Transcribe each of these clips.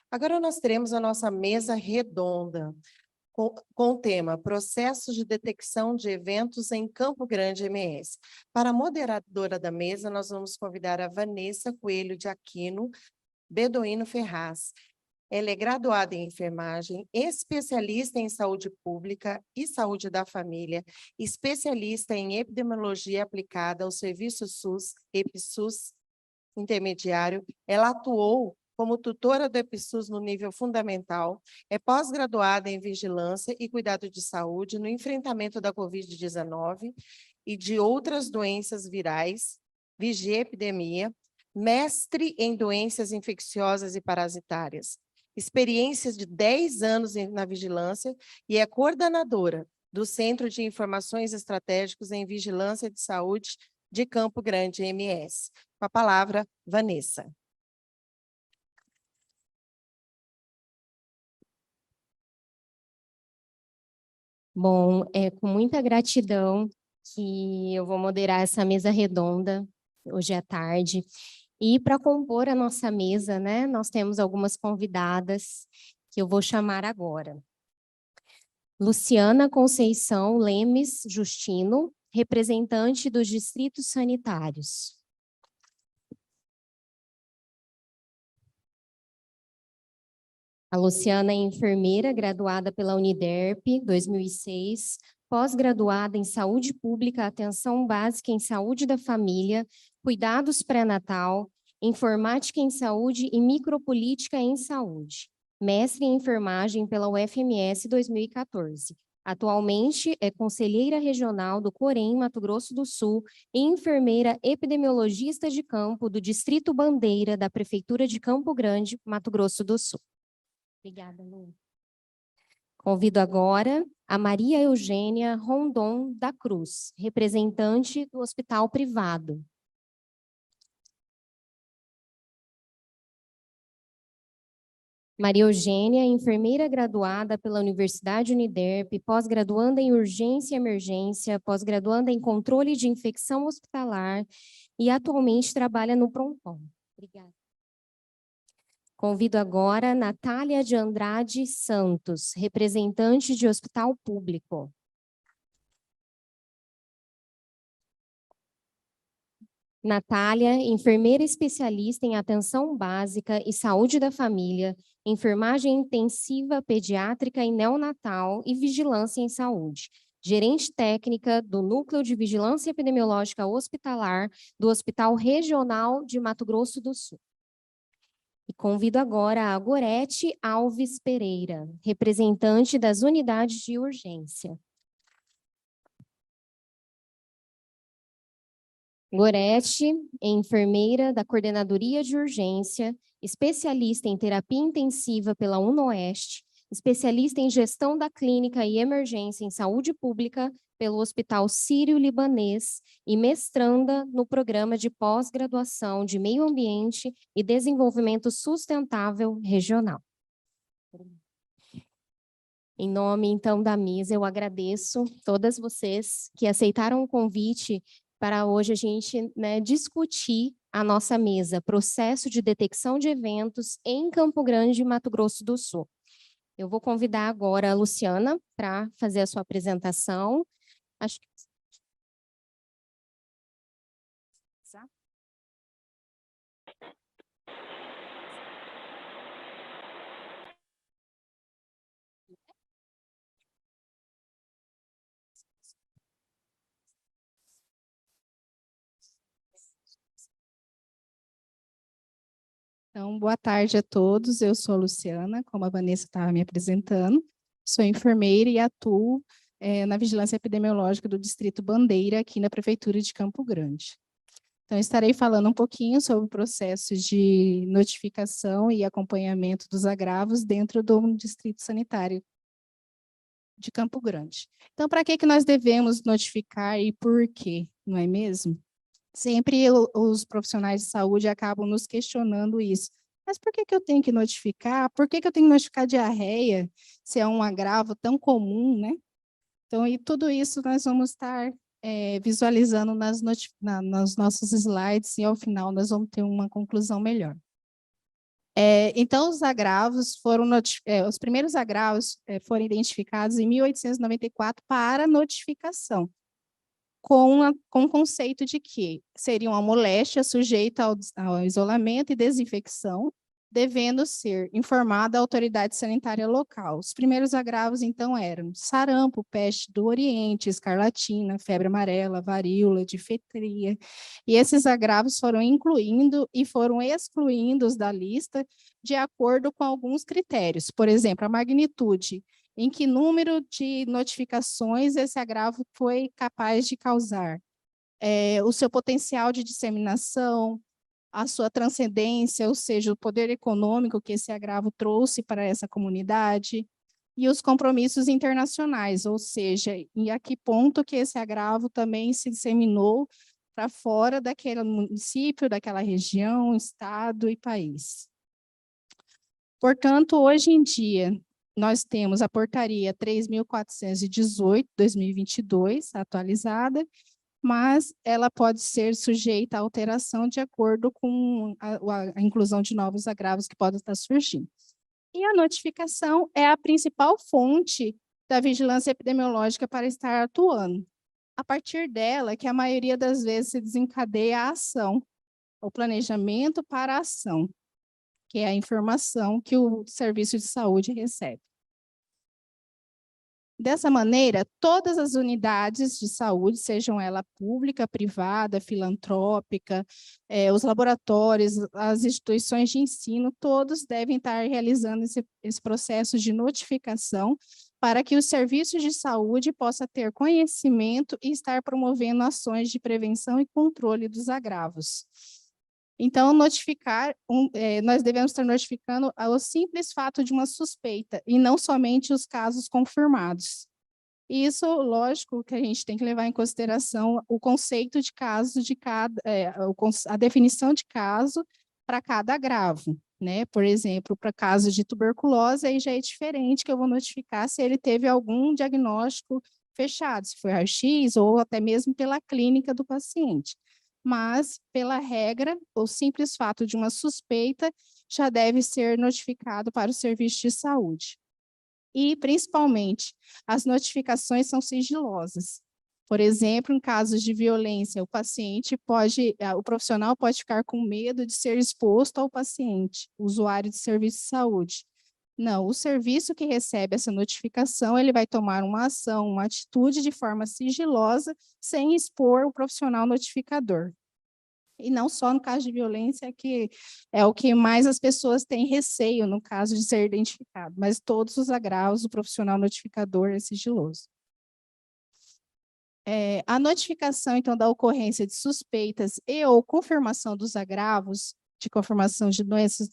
Agora nós teremos a nossa mesa redonda, com o tema Processos de Detecção de Eventos em Campo Grande MS. Para a moderadora da mesa, nós vamos convidar a Vanessa Coelho de Aquino Bedoino Ferraz. Ela é graduada em enfermagem, especialista em saúde pública e saúde da família, especialista em epidemiologia aplicada ao serviço SUS, EPSUS intermediário. Ela atuou como tutora do EPSUS no nível fundamental, é pós-graduada em vigilância e cuidado de saúde no enfrentamento da Covid-19 e de outras doenças virais, vigia epidemia, mestre em doenças infecciosas e parasitárias, experiências de 10 anos na vigilância e é coordenadora do Centro de Informações Estratégicos em Vigilância de Saúde de Campo Grande, MS. Com a palavra, Vanessa. Bom, é com muita gratidão que eu vou moderar essa mesa redonda hoje à tarde. E para compor a nossa mesa, né, nós temos algumas convidadas que eu vou chamar agora. Luciana Conceição Lemes Justino, representante dos distritos sanitários. A Luciana é enfermeira, graduada pela Uniderp, 2006, pós-graduada em Saúde Pública, Atenção Básica em Saúde da Família, Cuidados Pré-Natal, Informática em Saúde e Micropolítica em Saúde. Mestre em Enfermagem pela UFMS 2014. Atualmente é conselheira regional do Corém, Mato Grosso do Sul, e enfermeira epidemiologista de campo do Distrito Bandeira da Prefeitura de Campo Grande, Mato Grosso do Sul. Obrigada, Lu. Convido agora a Maria Eugênia Rondon da Cruz, representante do Hospital Privado. Maria Eugênia é enfermeira graduada pela Universidade Uniderp, pós-graduanda em Urgência e Emergência, pós-graduanda em Controle de Infecção Hospitalar e atualmente trabalha no Pronton. Obrigada. Convido agora Natália de Andrade Santos, representante de Hospital Público. Natália, enfermeira especialista em atenção básica e saúde da família, enfermagem intensiva pediátrica e neonatal e vigilância em saúde. Gerente técnica do Núcleo de Vigilância Epidemiológica Hospitalar do Hospital Regional de Mato Grosso do Sul. E convido agora a Gorete Alves Pereira, representante das unidades de urgência. Gorete é enfermeira da Coordenadoria de Urgência, especialista em terapia intensiva pela UNOeste, especialista em gestão da clínica e emergência em saúde pública pelo Hospital Sírio-Libanês e mestranda no programa de pós-graduação de Meio Ambiente e Desenvolvimento Sustentável Regional. Em nome, então, da mesa, eu agradeço todas vocês que aceitaram o convite para hoje a gente, né, discutir a nossa mesa, processo de detecção de eventos em Campo Grande, Mato Grosso do Sul. Eu vou convidar agora a Luciana para fazer a sua apresentação. Acho que... Então, boa tarde a todos. Eu sou a Luciana, como a Vanessa estava me apresentando. Sou enfermeira e atuo na Vigilância Epidemiológica do Distrito Bandeira, aqui na Prefeitura de Campo Grande. Então, estarei falando um pouquinho sobre o processo de notificação e acompanhamento dos agravos dentro do Distrito Sanitário de Campo Grande. Então, para que nós devemos notificar e por quê, não é mesmo? Sempre os profissionais de saúde acabam nos questionando isso. Mas por que eu tenho que notificar? Por que eu tenho que notificar diarreia, se é um agravo tão comum, né? Então, e tudo isso nós vamos estar visualizando nos nossos slides e ao final nós vamos ter uma conclusão melhor. Então, os agravos foram os primeiros agravos foram identificados em 1894 para notificação, com o conceito de que seria uma moléstia sujeita ao isolamento e desinfecção, devendo ser informada a autoridade sanitária local. Os primeiros agravos, então, eram sarampo, peste do Oriente, escarlatina, febre amarela, varíola, difteria. E esses agravos foram incluindo e foram excluindo da lista de acordo com alguns critérios. Por exemplo, a magnitude, em que número de notificações esse agravo foi capaz de causar, o seu potencial de disseminação, a sua transcendência, ou seja, o poder econômico que esse agravo trouxe para essa comunidade, e os compromissos internacionais, ou seja, e a que ponto que esse agravo também se disseminou para fora daquele município, daquela região, estado e país. Portanto, hoje em dia, nós temos a portaria 3.418, 2022, atualizada, mas ela pode ser sujeita a alteração de acordo com a inclusão de novos agravos que podem estar surgindo. E a notificação é a principal fonte da vigilância epidemiológica para estar atuando. A partir dela, que a maioria das vezes se desencadeia a ação, o planejamento para a ação, que é a informação que o serviço de saúde recebe. Dessa maneira, todas as unidades de saúde, sejam ela pública, privada, filantrópica, os laboratórios, as instituições de ensino, todos devem estar realizando esse processo de notificação para que os serviços de saúde possam ter conhecimento e estar promovendo ações de prevenção e controle dos agravos. Então, nós devemos estar notificando o simples fato de uma suspeita, e não somente os casos confirmados. Isso, lógico, que a gente tem que levar em consideração o conceito de caso de cada, a definição de caso para cada agravo, né? Por exemplo, para caso de tuberculose, aí já é diferente, que eu vou notificar se ele teve algum diagnóstico fechado, se foi raio-x ou até mesmo pela clínica do paciente. Mas, pela regra, o simples fato de uma suspeita já deve ser notificado para o serviço de saúde. E, principalmente, as notificações são sigilosas. Por exemplo, em casos de violência, o profissional pode ficar com medo de ser exposto ao paciente, usuário de serviço de saúde. Não, o serviço que recebe essa notificação, ele vai tomar uma ação, uma atitude de forma sigilosa, sem expor o profissional notificador. E não só no caso de violência, que é o que mais as pessoas têm receio no caso de ser identificado, mas todos os agravos, o profissional notificador é sigiloso. A notificação, então, da ocorrência de suspeitas e ou confirmação dos agravos, de confirmação de doenças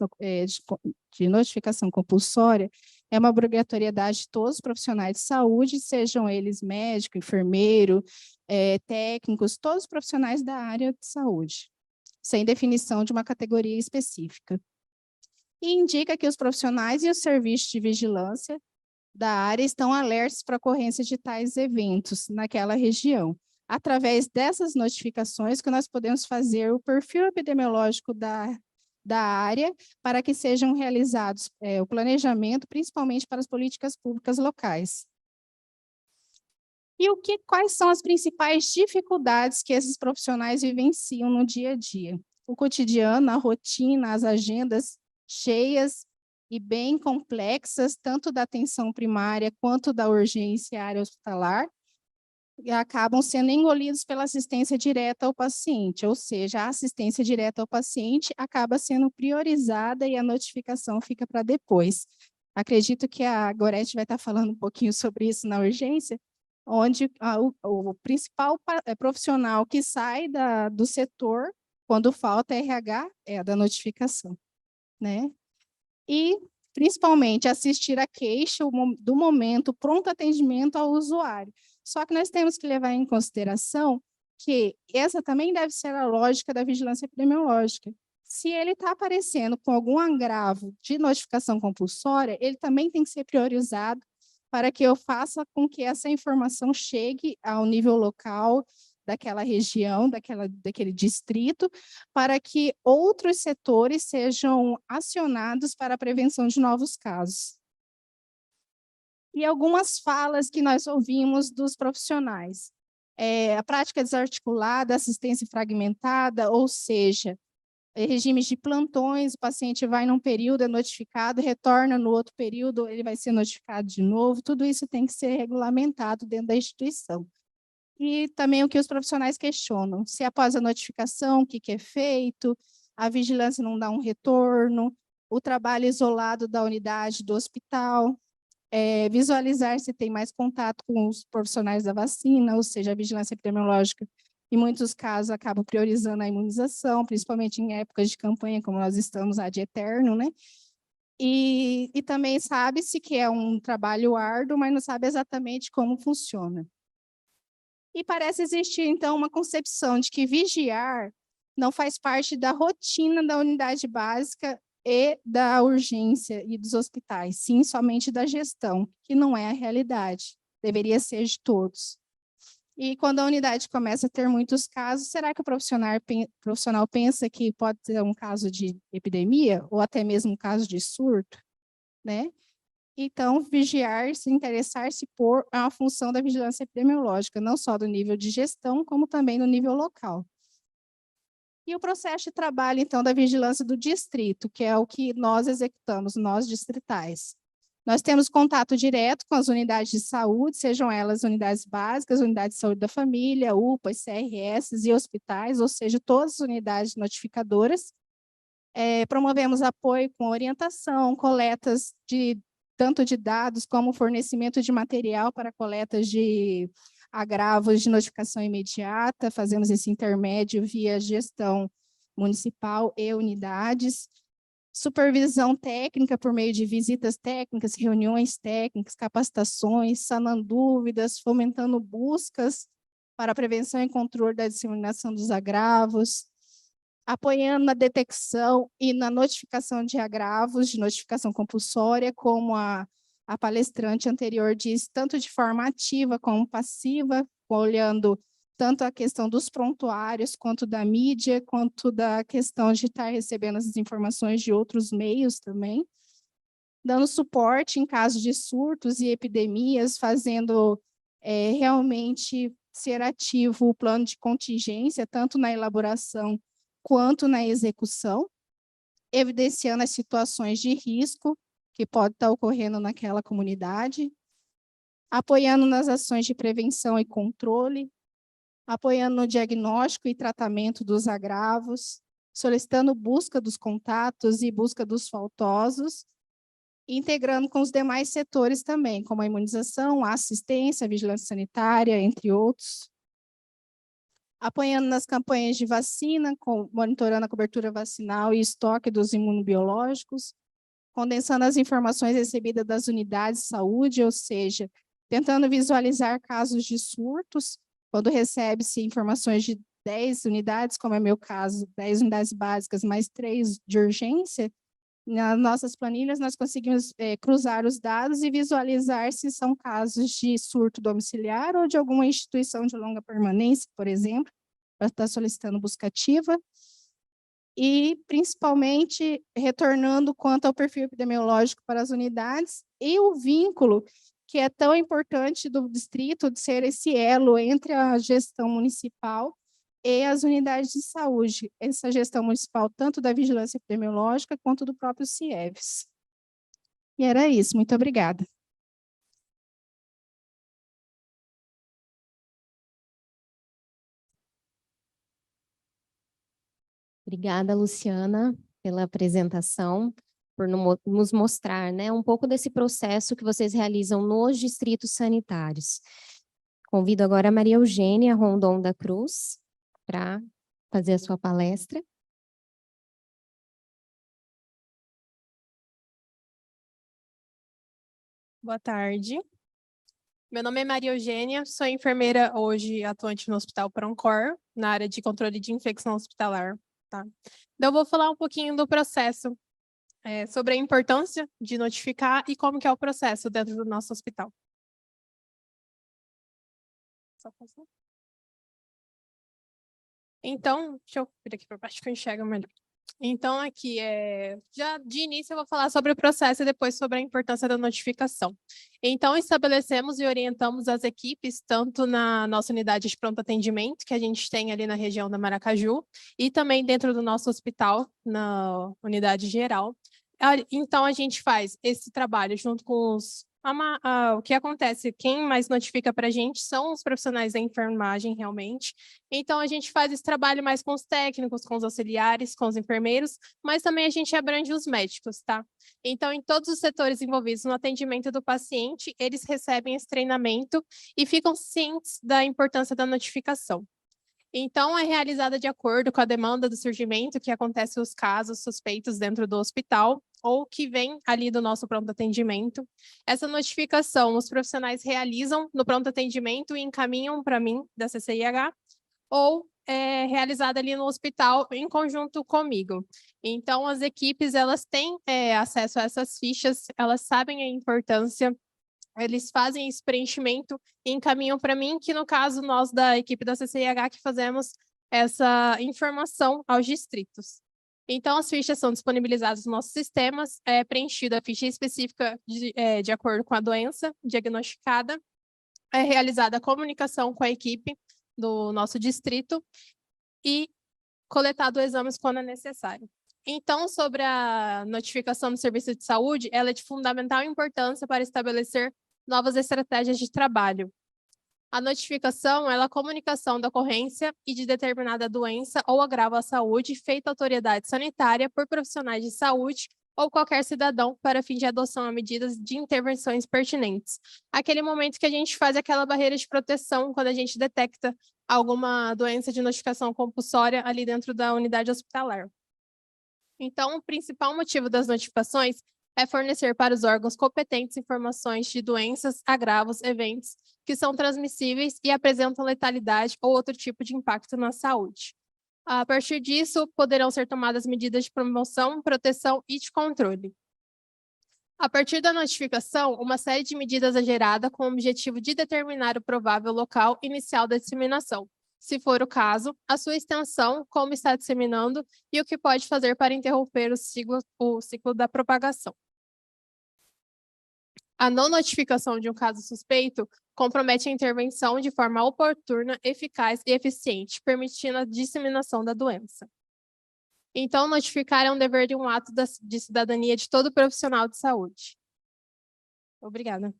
de notificação compulsória, é uma obrigatoriedade de todos os profissionais de saúde, sejam eles médico, enfermeiro, técnicos, todos os profissionais da área de saúde, sem definição de uma categoria específica. E indica que os profissionais e os serviços de vigilância da área estão alertas para a ocorrência de tais eventos naquela região. Através dessas notificações que nós podemos fazer o perfil epidemiológico da área para que sejam realizados o planejamento, principalmente para as políticas públicas locais. E quais são as principais dificuldades que esses profissionais vivenciam no dia a dia? O cotidiano, a rotina, as agendas cheias e bem complexas, tanto da atenção primária quanto da urgência área hospitalar, e acabam sendo engolidos pela assistência direta ao paciente, ou seja, a assistência direta ao paciente acaba sendo priorizada e a notificação fica para depois. Acredito que a Gorete vai estar falando um pouquinho sobre isso na urgência, onde o principal profissional que sai do setor, quando falta RH, é a da notificação, né? E, principalmente, assistir a queixa do momento, pronto atendimento ao usuário. Só que nós temos que levar em consideração que essa também deve ser a lógica da vigilância epidemiológica. Se ele está aparecendo com algum agravo de notificação compulsória, ele também tem que ser priorizado para que eu faça com que essa informação chegue ao nível local daquela região, daquele distrito, para que outros setores sejam acionados para a prevenção de novos casos. E algumas falas que nós ouvimos dos profissionais. A prática desarticulada, assistência fragmentada, ou seja, regimes de plantões, o paciente vai num período, é notificado, retorna no outro período, ele vai ser notificado de novo, tudo isso tem que ser regulamentado dentro da instituição. E também o que os profissionais questionam, se após a notificação, o que é feito, a vigilância não dá um retorno, o trabalho isolado da unidade do hospital, visualizar se tem mais contato com os profissionais da vacina, ou seja, a vigilância epidemiológica, em muitos casos, acaba priorizando a imunização, principalmente em épocas de campanha, como nós estamos ad eterno, né? E também sabe-se que é um trabalho árduo, mas não sabe exatamente como funciona. E parece existir, então, uma concepção de que vigiar não faz parte da rotina da unidade básica e da urgência e dos hospitais, sim, somente da gestão, que não é a realidade, deveria ser de todos. E quando a unidade começa a ter muitos casos, será que o profissional pensa que pode ser um caso de epidemia, ou até mesmo um caso de surto, né? Então, vigiar, se interessar-se por é uma função da vigilância epidemiológica, não só do nível de gestão, como também no nível local. E o processo de trabalho, então, da vigilância do distrito, que é o que nós executamos, nós distritais. Nós temos contato direto com as unidades de saúde, sejam elas unidades básicas, unidades de saúde da família, UPAs, CRS e hospitais, ou seja, todas as unidades notificadoras. Promovemos apoio com orientação, coletas tanto de dados como fornecimento de material para coletas de agravos de notificação imediata, fazemos esse intermédio via gestão municipal e unidades, supervisão técnica por meio de visitas técnicas, reuniões técnicas, capacitações, sanando dúvidas, fomentando buscas para a prevenção e controle da disseminação dos agravos, apoiando na detecção e na notificação de agravos, de notificação compulsória, como a palestrante anterior disse, tanto de forma ativa como passiva, olhando tanto a questão dos prontuários, quanto da mídia, quanto da questão de estar recebendo essas informações de outros meios também, dando suporte em caso de surtos e epidemias, fazendo realmente ser ativo o plano de contingência, tanto na elaboração quanto na execução, evidenciando as situações de risco que pode estar ocorrendo naquela comunidade, apoiando nas ações de prevenção e controle, apoiando no diagnóstico e tratamento dos agravos, solicitando busca dos contatos e busca dos faltosos, integrando com os demais setores também, como a imunização, a assistência, a vigilância sanitária, entre outros, apoiando nas campanhas de vacina, monitorando a cobertura vacinal e estoque dos imunobiológicos, condensando as informações recebidas das unidades de saúde, ou seja, tentando visualizar casos de surtos, quando recebe-se informações de 10 unidades, como é meu caso, 10 unidades básicas, mais 3 de urgência, nas nossas planilhas nós conseguimos cruzar os dados e visualizar se são casos de surto domiciliar ou de alguma instituição de longa permanência, por exemplo, para estar solicitando busca ativa, e principalmente retornando quanto ao perfil epidemiológico para as unidades e o vínculo que é tão importante do distrito de ser esse elo entre a gestão municipal e as unidades de saúde, essa gestão municipal tanto da vigilância epidemiológica quanto do próprio CIEVS. E era isso, muito obrigada. Obrigada, Luciana, pela apresentação, por nos mostrar, né, um pouco desse processo que vocês realizam nos distritos sanitários. Convido agora a Maria Eugênia Rondon da Cruz para fazer a sua palestra. Boa tarde. Meu nome é Maria Eugênia, sou enfermeira hoje atuante no Hospital Proncor, na área de controle de infecção hospitalar. Tá? Então, eu vou falar um pouquinho do processo, sobre a importância de notificar e como que é o processo dentro do nosso hospital. Só passar. Então, deixa eu vir aqui para baixo que eu enxergo melhor. Então, aqui, já de início, eu vou falar sobre o processo e depois sobre a importância da notificação. Então, estabelecemos e orientamos as equipes, tanto na nossa unidade de pronto atendimento, que a gente tem ali na região da Maracaju, e também dentro do nosso hospital, na unidade geral. Então, a gente faz esse trabalho junto com o que acontece, quem mais notifica para a gente são os profissionais da enfermagem, realmente. Então, a gente faz esse trabalho mais com os técnicos, com os auxiliares, com os enfermeiros, mas também a gente abrange os médicos, tá? Então, em todos os setores envolvidos no atendimento do paciente, eles recebem esse treinamento e ficam cientes da importância da notificação. Então, é realizada de acordo com a demanda do surgimento que acontece os casos suspeitos dentro do hospital ou que vem ali do nosso pronto atendimento. Essa notificação os profissionais realizam no pronto atendimento e encaminham para mim, da CCIH, ou é realizada ali no hospital em conjunto comigo. Então, as equipes, elas têm acesso a essas fichas, elas sabem a importância, eles fazem esse preenchimento e encaminham para mim, que no caso nós da equipe da CCIH que fazemos essa informação aos distritos. Então, as fichas são disponibilizadas nos nossos sistemas, é preenchida a ficha específica de acordo com a doença diagnosticada, é realizada a comunicação com a equipe do nosso distrito e coletado exames quando é necessário. Então, sobre a notificação do serviço de saúde, ela é de fundamental importância para estabelecer novas estratégias de trabalho. A notificação é a comunicação da ocorrência e de determinada doença ou agravo à saúde feita à autoridade sanitária por profissionais de saúde ou qualquer cidadão para fim de adoção a medidas de intervenções pertinentes. Aquele momento que a gente faz aquela barreira de proteção quando a gente detecta alguma doença de notificação compulsória ali dentro da unidade hospitalar. Então, o principal motivo das notificações é fornecer para os órgãos competentes informações de doenças, agravos, eventos que são transmissíveis e apresentam letalidade ou outro tipo de impacto na saúde. A partir disso, poderão ser tomadas medidas de promoção, proteção e de controle. A partir da notificação, uma série de medidas é gerada com o objetivo de determinar o provável local inicial da disseminação, se for o caso, a sua extensão, como está disseminando e o que pode fazer para interromper o ciclo da propagação. A não notificação de um caso suspeito compromete a intervenção de forma oportuna, eficaz e eficiente, permitindo a disseminação da doença. Então, notificar é um dever de um ato de cidadania de todo profissional de saúde. Obrigada.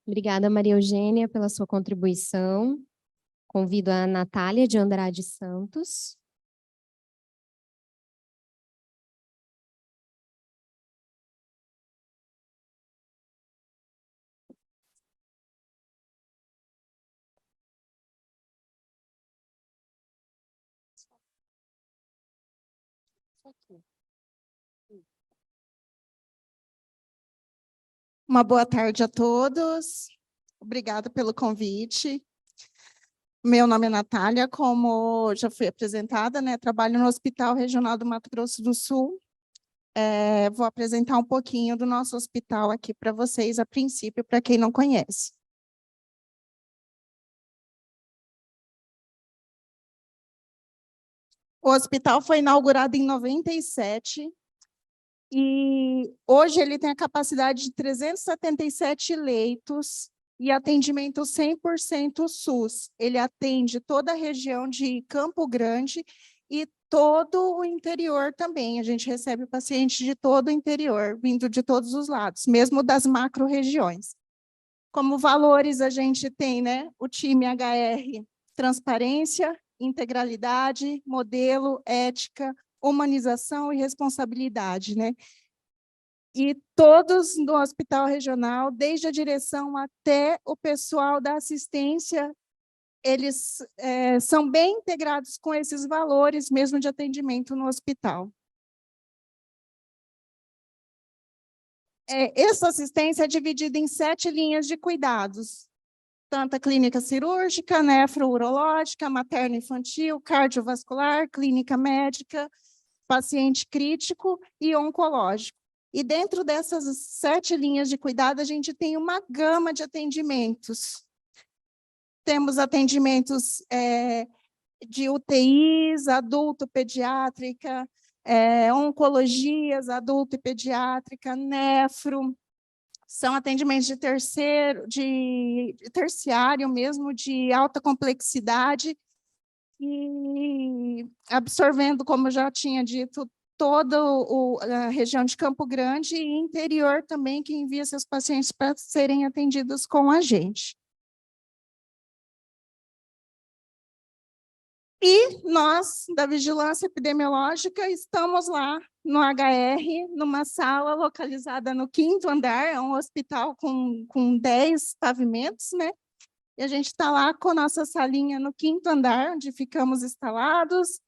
Obrigada, Maria Eugênia, pela sua contribuição. Convido a Natália de Andrade Santos. Uma boa tarde a todos. Obrigada pelo convite. Meu nome é Natália, como já fui apresentada, né? Trabalho no Hospital Regional do Mato Grosso do Sul. Vou apresentar um pouquinho do nosso hospital aqui para vocês, a princípio, para quem não conhece. O hospital foi inaugurado em 97, e hoje ele tem a capacidade de 377 leitos e atendimento 100% SUS. Ele atende toda a região de Campo Grande e todo o interior também. A gente recebe pacientes de todo o interior, vindo de todos os lados, mesmo das macro-regiões. Como valores, a gente tem, né, o time HR, transparência, integralidade, modelo, ética, humanização e responsabilidade, né? E todos no hospital regional, desde a direção até o pessoal da assistência, eles são bem integrados com esses valores mesmo de atendimento no hospital. Essa assistência é dividida em 7 linhas de cuidados, tanto a clínica cirúrgica, nefro-urológica, materno-infantil, cardiovascular, clínica médica, paciente crítico e oncológico. E dentro dessas 7 linhas de cuidado, a gente tem uma gama de atendimentos. Temos atendimentos de UTIs, adulto, pediátrica, oncologias, adulto e pediátrica, nefro, são atendimentos de terciário mesmo, de alta complexidade, e absorvendo, como eu já tinha dito, toda a região de Campo Grande e interior também, que envia seus pacientes para serem atendidos com a gente. E nós, da Vigilância Epidemiológica, estamos lá no HR, numa sala localizada no 5º andar, é um hospital com 10 pavimentos, né? E a gente está lá com a nossa salinha no 5º andar, onde ficamos instalados,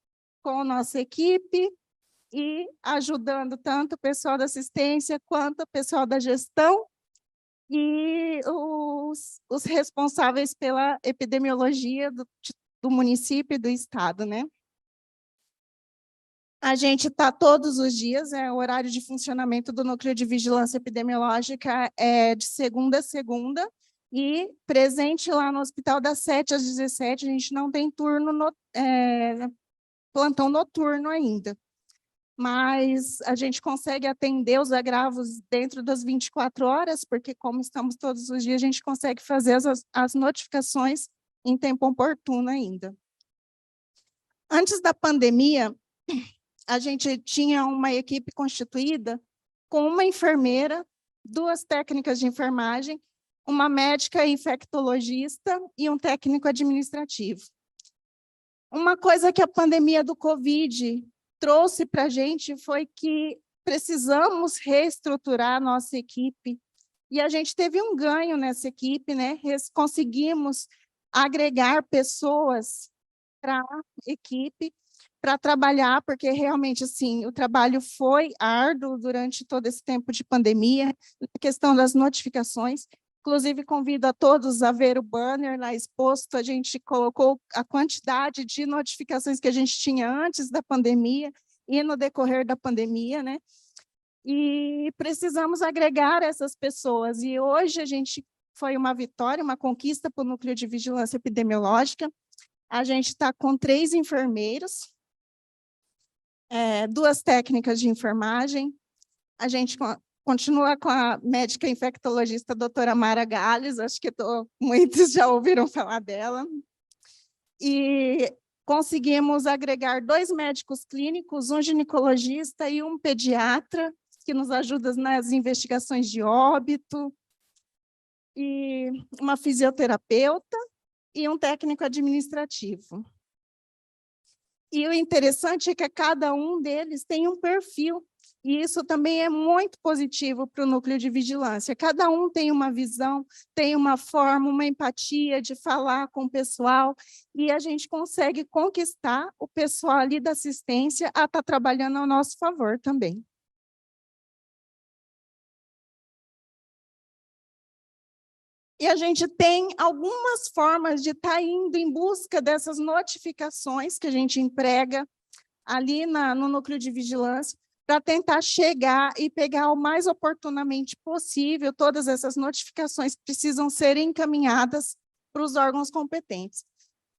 com a nossa equipe, e ajudando tanto o pessoal da assistência, quanto o pessoal da gestão, e os responsáveis pela epidemiologia do município e do estado, né? A gente está todos os dias, o horário de funcionamento do Núcleo de Vigilância Epidemiológica é de segunda a segunda, e presente lá no hospital das 7 às 17, a gente não tem plantão noturno ainda, mas a gente consegue atender os agravos dentro das 24 horas, porque como estamos todos os dias, a gente consegue fazer as notificações em tempo oportuno ainda. Antes da pandemia, a gente tinha uma equipe constituída com uma enfermeira, 2 técnicas de enfermagem, uma médica infectologista e um técnico administrativo. Uma coisa que a pandemia do Covid trouxe para a gente foi que precisamos reestruturar a nossa equipe, e a gente teve um ganho nessa equipe, né? Conseguimos agregar pessoas para a equipe, para trabalhar, porque realmente, assim, o trabalho foi árduo durante todo esse tempo de pandemia, a questão das notificações. Inclusive, convido a todos a ver o banner lá exposto, a gente colocou a quantidade de notificações que a gente tinha antes da pandemia e no decorrer da pandemia, né? E precisamos agregar essas pessoas, e hoje a gente foi uma vitória, uma conquista para o Núcleo de Vigilância Epidemiológica. A gente está com 3 enfermeiros, 2 técnicas de enfermagem, a gente continua com a médica infectologista, a doutora Mara Gales, acho que muitos já ouviram falar dela, e conseguimos agregar 2 médicos clínicos, um ginecologista e um pediatra, que nos ajuda nas investigações de óbito, e uma fisioterapeuta e um técnico administrativo. E o interessante é que cada um deles tem um perfil, e isso também é muito positivo para o Núcleo de Vigilância. Cada um tem uma visão, tem uma forma, uma empatia de falar com o pessoal, e a gente consegue conquistar o pessoal ali da assistência a estar trabalhando ao nosso favor também. E a gente tem algumas formas de estar indo em busca dessas notificações que a gente emprega ali no Núcleo de Vigilância, para tentar chegar e pegar o mais oportunamente possível todas essas notificações que precisam ser encaminhadas para os órgãos competentes.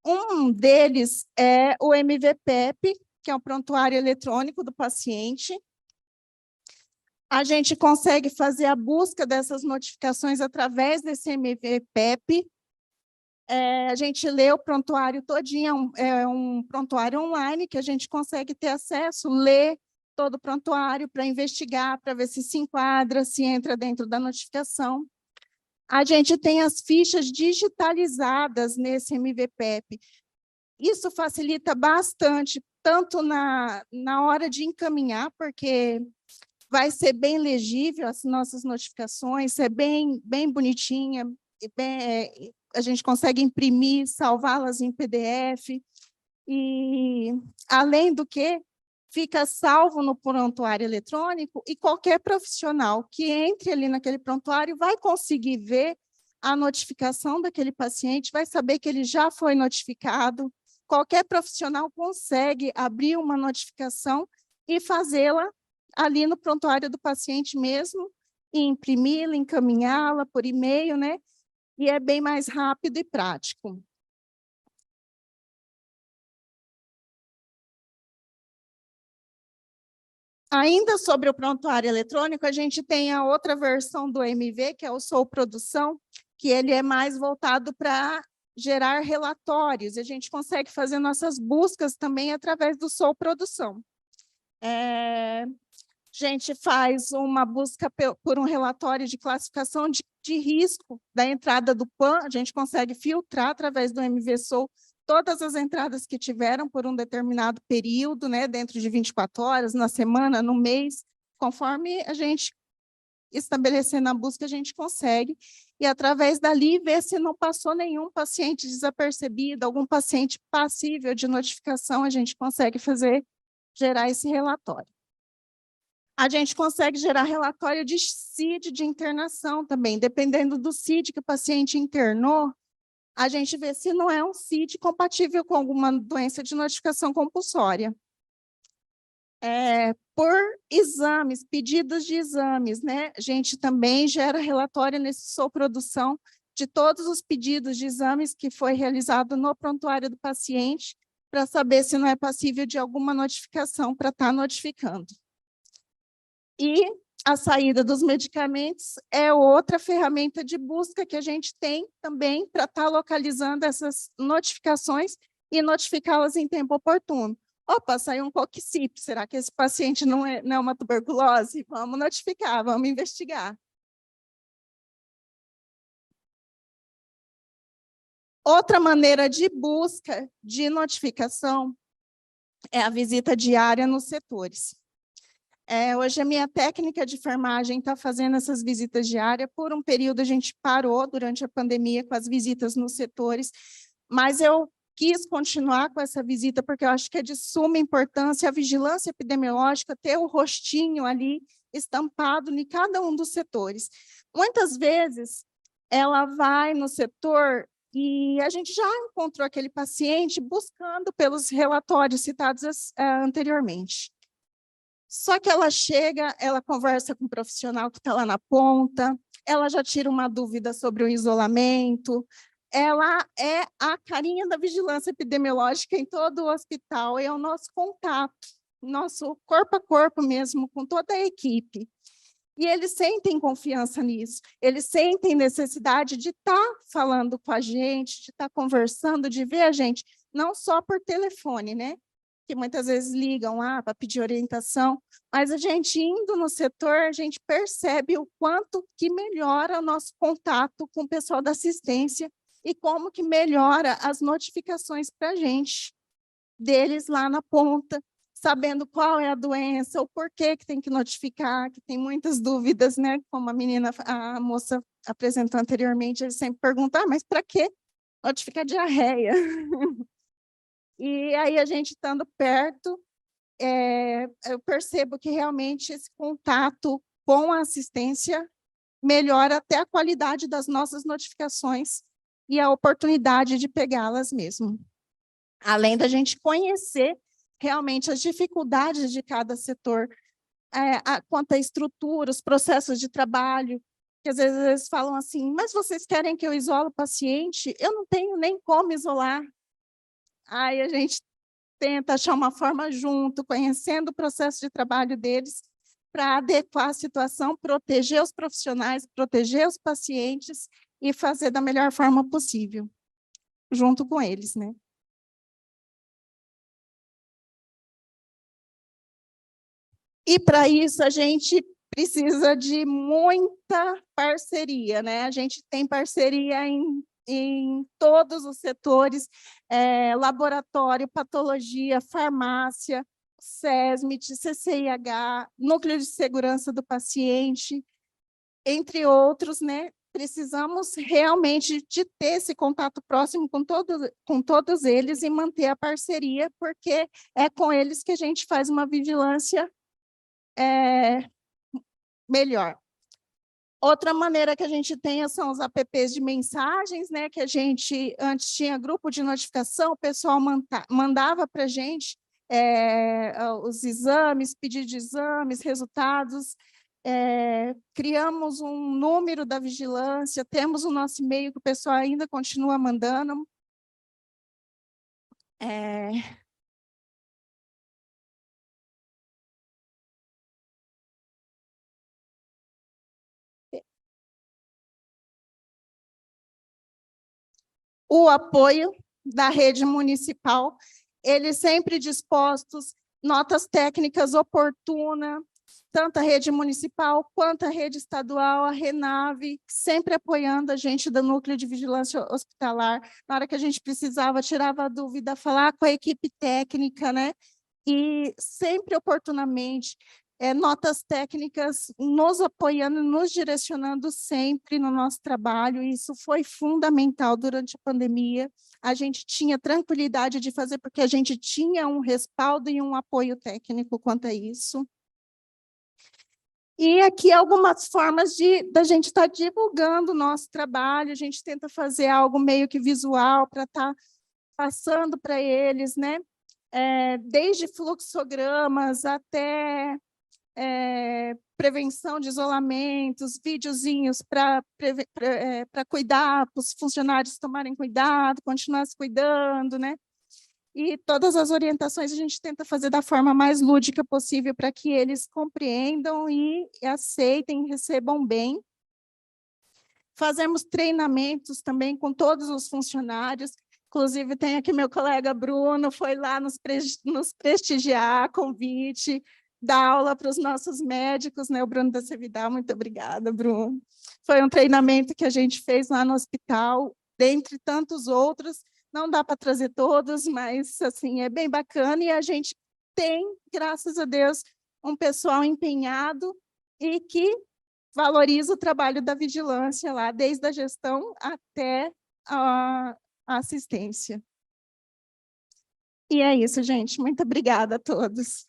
Um deles é o MVPEP, que é o prontuário eletrônico do paciente. A gente consegue fazer a busca dessas notificações através desse MVPEP. A gente lê o prontuário todinho, é um prontuário online que a gente consegue ter acesso, ler todo o prontuário para investigar, para ver se enquadra, se entra dentro da notificação. A gente tem as fichas digitalizadas nesse MVPEP. Isso facilita bastante, tanto na hora de encaminhar, porque vai ser bem legível as nossas notificações, é bem bonitinha, a gente consegue imprimir, salvá-las em PDF, e, além do que, fica salvo no prontuário eletrônico, e qualquer profissional que entre ali naquele prontuário vai conseguir ver a notificação daquele paciente, vai saber que ele já foi notificado. Qualquer profissional consegue abrir uma notificação e fazê-la ali no prontuário do paciente mesmo, e imprimi-la, encaminhá-la por e-mail, né? E é bem mais rápido e prático. Ainda sobre o prontuário eletrônico, a gente tem a outra versão do MV, que é o Sou Produção, que ele é mais voltado para gerar relatórios. A gente consegue fazer nossas buscas também através do Sou Produção. A gente faz uma busca por um relatório de classificação de risco da entrada do PAN, a gente consegue filtrar através do MV Sou todas as entradas que tiveram por um determinado período, né, dentro de 24 horas, na semana, no mês, conforme a gente estabelecer na busca, a gente consegue, e através dali ver se não passou nenhum paciente desapercebido, algum paciente passível de notificação, a gente consegue gerar esse relatório. A gente consegue gerar relatório de CID de internação também, dependendo do CID que o paciente internou, a gente vê se não é um CID compatível com alguma doença de notificação compulsória. Por exames, pedidos de exames, né? A gente também gera relatório nesse Sou Produção de todos os pedidos de exames que foi realizado no prontuário do paciente, para saber se não é passível de alguma notificação para estar notificando. E a saída dos medicamentos é outra ferramenta de busca que a gente tem também para estar localizando essas notificações e notificá-las em tempo oportuno. Opa, saiu um coxip, será que esse paciente não é uma tuberculose? Vamos notificar, vamos investigar. Outra maneira de busca de notificação é a visita diária nos setores. Hoje a minha técnica de enfermagem está fazendo essas visitas diárias. Por um período a gente parou durante a pandemia com as visitas nos setores, mas eu quis continuar com essa visita porque eu acho que é de suma importância a vigilância epidemiológica ter o rostinho ali estampado em cada um dos setores. Muitas vezes ela vai no setor e a gente já encontrou aquele paciente buscando pelos relatórios citados anteriormente. Só que ela chega, ela conversa com o profissional que está lá na ponta, ela já tira uma dúvida sobre o isolamento, ela é a carinha da vigilância epidemiológica em todo o hospital, é o nosso contato, nosso corpo a corpo mesmo, com toda a equipe. E eles sentem confiança nisso, eles sentem necessidade de estar falando com a gente, de estar conversando, de ver a gente, não só por telefone, né? Que muitas vezes ligam lá para pedir orientação, mas a gente indo no setor, a gente percebe o quanto que melhora o nosso contato com o pessoal da assistência e como que melhora as notificações para a gente, deles lá na ponta, sabendo qual é a doença, o porquê que tem que notificar, que tem muitas dúvidas, né? Como a moça apresentou anteriormente, eles sempre perguntam, mas para que notificar diarreia? E aí, a gente estando perto, eu percebo que realmente esse contato com a assistência melhora até a qualidade das nossas notificações e a oportunidade de pegá-las mesmo. Além da gente conhecer realmente as dificuldades de cada setor, quanto à estrutura, os processos de trabalho, que às vezes eles falam assim, mas vocês querem que eu isole o paciente? Eu não tenho nem como isolar. Aí a gente tenta achar uma forma junto, conhecendo o processo de trabalho deles, para adequar a situação, proteger os profissionais, proteger os pacientes e fazer da melhor forma possível, junto com eles, né? E para isso a gente precisa de muita parceria, né? A gente tem parceria em todos os setores, laboratório, patologia, farmácia, SESMIT, CCIH, Núcleo de Segurança do Paciente, entre outros, né? Precisamos realmente de ter esse contato próximo com todos eles e manter a parceria, porque é com eles que a gente faz uma vigilância melhor. Outra maneira que a gente tem são os apps de mensagens, né? Que a gente antes tinha grupo de notificação, o pessoal mandava para a gente, os exames, pedido de exames, resultados. Criamos um número da vigilância, temos o nosso e-mail que o pessoal ainda continua mandando. O apoio da rede municipal, eles sempre dispostos, notas técnicas oportunas, tanto a rede municipal quanto a rede estadual, a Renave, sempre apoiando a gente do Núcleo de Vigilância Hospitalar. Na hora que a gente precisava, tirava a dúvida, falar com a equipe técnica, né? E sempre oportunamente, notas técnicas nos apoiando, nos direcionando sempre no nosso trabalho. Isso foi fundamental durante a pandemia. A gente tinha tranquilidade de fazer, porque a gente tinha um respaldo e um apoio técnico quanto a isso. E aqui algumas formas da gente estar divulgando o nosso trabalho. A gente tenta fazer algo meio que visual para estar passando para eles, né? Desde fluxogramas até prevenção de isolamentos, videozinhos para cuidar, para os funcionários tomarem cuidado, continuar se cuidando, né? E todas as orientações a gente tenta fazer da forma mais lúdica possível para que eles compreendam e aceitem, recebam bem. Fazemos treinamentos também com todos os funcionários. Inclusive, tem aqui meu colega Bruno, foi lá nos prestigiar, convite, dar aula para os nossos médicos, né? O Bruno da Cevidal, muito obrigada, Bruno. Foi um treinamento que a gente fez lá no hospital, dentre tantos outros. Não dá para trazer todos, mas assim, é bem bacana, e a gente tem, graças a Deus, um pessoal empenhado e que valoriza o trabalho da vigilância lá, desde a gestão até a assistência. E é isso, gente. Muito obrigada a todos.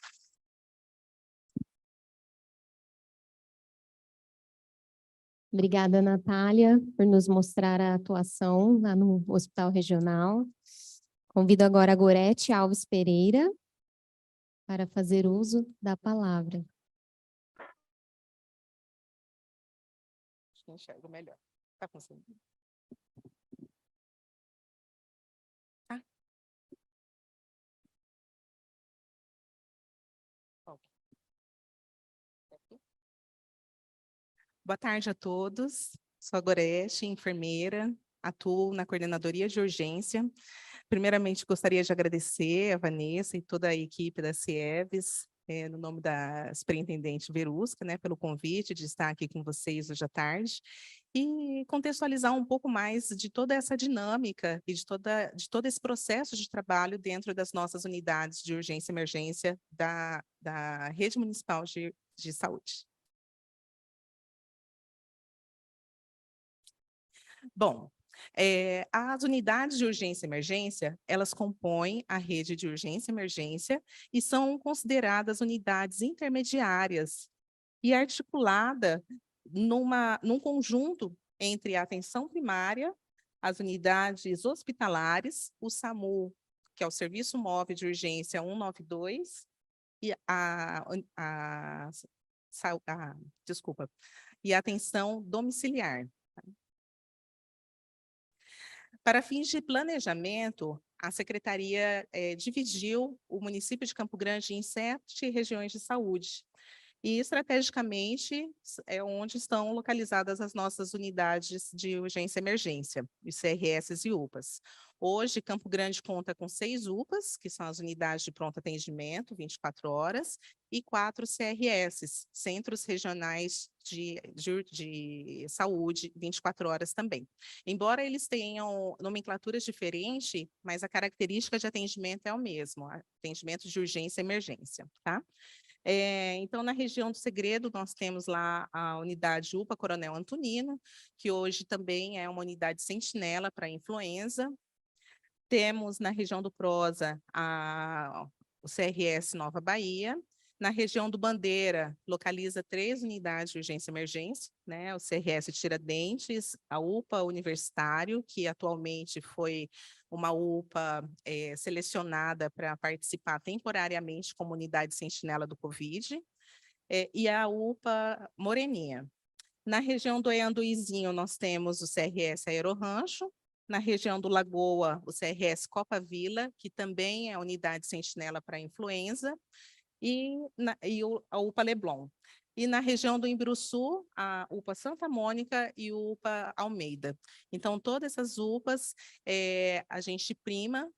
Obrigada, Natália, por nos mostrar a atuação lá no Hospital Regional. Convido agora a Gorete Alves Pereira para fazer uso da palavra. Acho que enxergo melhor. Está conseguindo? Ah. Okay. Boa tarde a todos. Sou a Gorete, enfermeira, atuo na coordenadoria de urgência. Primeiramente, gostaria de agradecer a Vanessa e toda a equipe da CIEVES, no nome da superintendente Verusca, né, pelo convite de estar aqui com vocês hoje à tarde, e contextualizar um pouco mais de toda essa dinâmica e de todo esse processo de trabalho dentro das nossas unidades de urgência e emergência da Rede Municipal de Saúde. Bom, as unidades de urgência e emergência, elas compõem a rede de urgência e emergência e são consideradas unidades intermediárias e articulada num conjunto entre a atenção primária, as unidades hospitalares, o SAMU, que é o Serviço Móvel de Urgência 192, e e a atenção domiciliar. Para fins de planejamento, a Secretaria dividiu o município de Campo Grande em 7 regiões de saúde. E, estrategicamente, é onde estão localizadas as nossas unidades de urgência e emergência, os CRS e UPAs. Hoje, Campo Grande conta com 6 UPAs, que são as unidades de pronto atendimento, 24 horas, e 4 CRS, Centros Regionais de Saúde, 24 horas também. Embora eles tenham nomenclaturas diferentes, mas a característica de atendimento é o mesmo, atendimento de urgência e emergência, tá? Então, na região do Segredo, nós temos lá a unidade UPA Coronel Antonino, que hoje também é uma unidade sentinela para influenza. Temos na região do Prosa o CRS Nova Bahia. Na região do Bandeira, localiza 3 unidades de urgência e emergência, né? O CRS Tiradentes, a UPA Universitário, que atualmente foi uma UPA selecionada para participar temporariamente como unidade sentinela do Covid, e a UPA Moreninha. Na região do Anduizinho, nós temos o CRS Aerorancho. Na região do Lagoa, o CRS Copa Vila, que também é a unidade sentinela para influenza, e a UPA Leblon. E na região do Imbiruçu, a UPA Santa Mônica e o UPA Almeida. Então, todas essas UPAs, a gente prima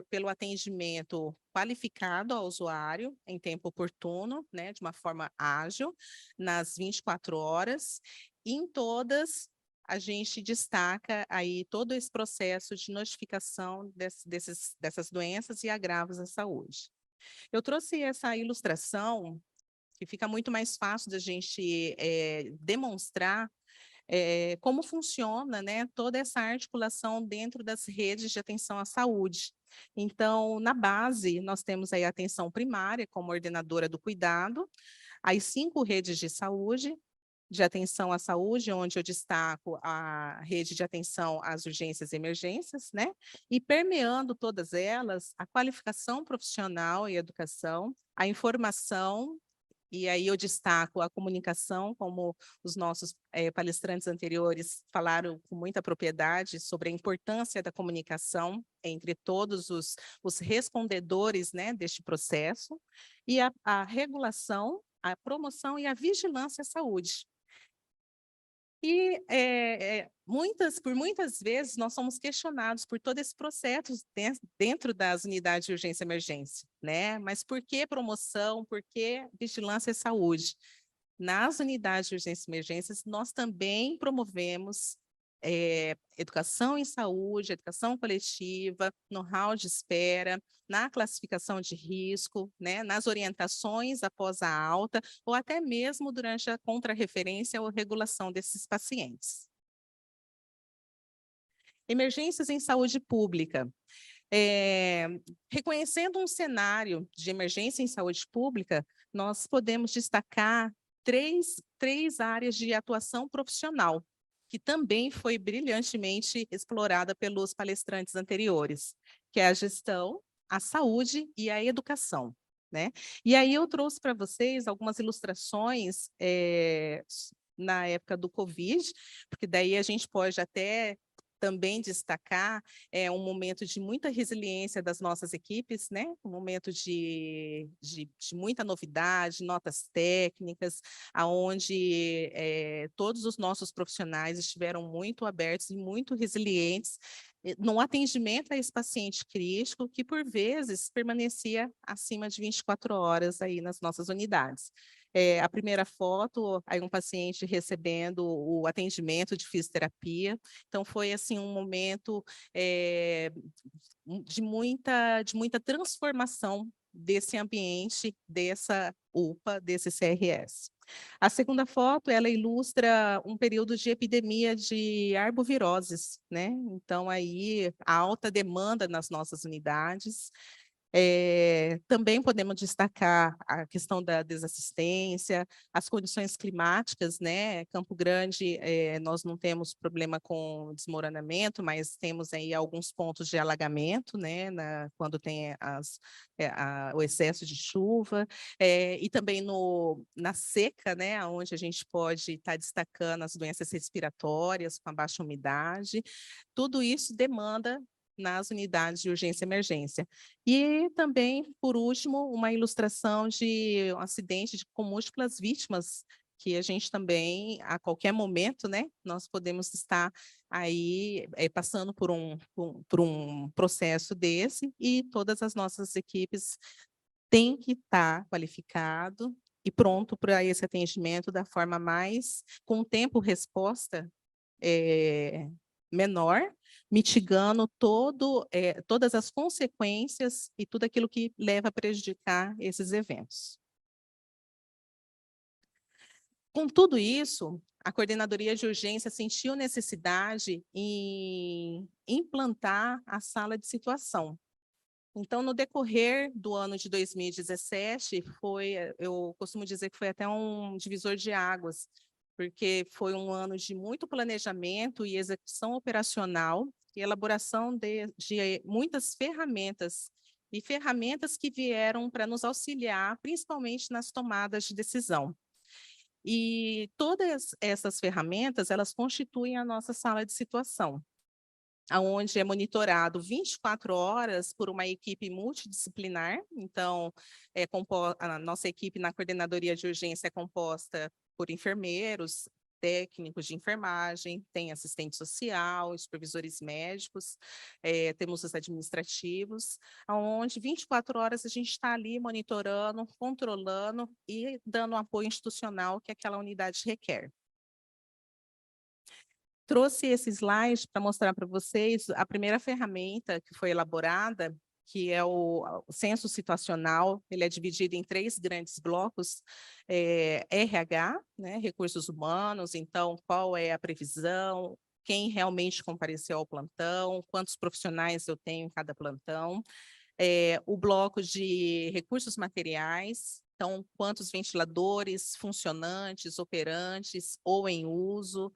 pelo atendimento qualificado ao usuário, em tempo oportuno, né, de uma forma ágil, nas 24 horas. E em todas, a gente destaca aí todo esse processo de notificação dessas doenças e agravos à saúde. Eu trouxe essa ilustração, que fica muito mais fácil da gente demonstrar como funciona, né, toda essa articulação dentro das redes de atenção à saúde. Então, na base, nós temos aí a atenção primária, como ordenadora do cuidado, as 5 redes de saúde, de atenção à saúde, onde eu destaco a rede de atenção às urgências e emergências, né? E permeando todas elas, a qualificação profissional e educação, a informação, e aí eu destaco a comunicação, como os nossos palestrantes anteriores falaram com muita propriedade sobre a importância da comunicação entre todos os respondedores, né, deste processo, e a regulação, a promoção e a vigilância à saúde. E por muitas vezes nós somos questionados por todo esse processo dentro das unidades de urgência e emergência, né? Mas por que promoção, por que vigilância e saúde? Nas unidades de urgência e emergências, nós também promovemos educação em saúde, educação coletiva, know-how de espera, na classificação de risco, né, nas orientações após a alta, ou até mesmo durante a contrarreferência ou regulação desses pacientes. Emergências em saúde pública. Reconhecendo um cenário de emergência em saúde pública, nós podemos destacar três áreas de atuação profissional, que também foi brilhantemente explorada pelos palestrantes anteriores, que é a gestão, a saúde e a educação, né? E aí eu trouxe para vocês algumas ilustrações na época do Covid, porque daí a gente pode até também destacar um momento de muita resiliência das nossas equipes, né? Um momento de muita novidade, notas técnicas, aonde todos os nossos profissionais estiveram muito abertos e muito resilientes no atendimento a esse paciente crítico, que por vezes permanecia acima de 24 horas aí nas nossas unidades. A primeira foto, aí um paciente recebendo o atendimento de fisioterapia. Então, foi assim um momento de muita transformação desse ambiente, dessa UPA, desse CRS. A segunda foto, ela ilustra um período de epidemia de arboviroses, né? Então, aí, a alta demanda nas nossas unidades. Também podemos destacar a questão da desassistência, as condições climáticas, né? Campo Grande, nós não temos problema com desmoronamento, mas temos aí alguns pontos de alagamento, né? Quando tem o excesso de chuva, e também na seca, né? Onde a gente pode estar destacando as doenças respiratórias com a baixa umidade. Tudo isso demanda nas unidades de urgência e emergência. E também, por último, uma ilustração de um acidente com múltiplas vítimas, que a gente também, a qualquer momento, né, nós podemos estar aí passando por um processo desse, e todas as nossas equipes têm que estar qualificado e pronto para esse atendimento da forma com tempo-resposta menor, mitigando todas as consequências e tudo aquilo que leva a prejudicar esses eventos. Com tudo isso, a Coordenadoria de Urgência sentiu necessidade em implantar a sala de situação. Então, no decorrer do ano de 2017, eu costumo dizer que foi até um divisor de águas, porque foi um ano de muito planejamento e execução operacional e elaboração de muitas ferramentas, e ferramentas que vieram para nos auxiliar, principalmente nas tomadas de decisão. E todas essas ferramentas, elas constituem a nossa sala de situação, aonde é monitorado 24 horas por uma equipe multidisciplinar. Então, a nossa equipe na coordenadoria de urgência é composta por enfermeiros, técnicos de enfermagem, tem assistente social, supervisores médicos, temos os administrativos, onde 24 horas a gente está ali monitorando, controlando e dando o apoio institucional que aquela unidade requer. Trouxe esse slide para mostrar para vocês a primeira ferramenta que foi elaborada, que é o censo situacional. Ele é dividido em 3 grandes blocos, RH, né, recursos humanos, então qual é a previsão, quem realmente compareceu ao plantão, quantos profissionais eu tenho em cada plantão. O bloco de recursos materiais, então quantos ventiladores funcionantes, operantes ou em uso,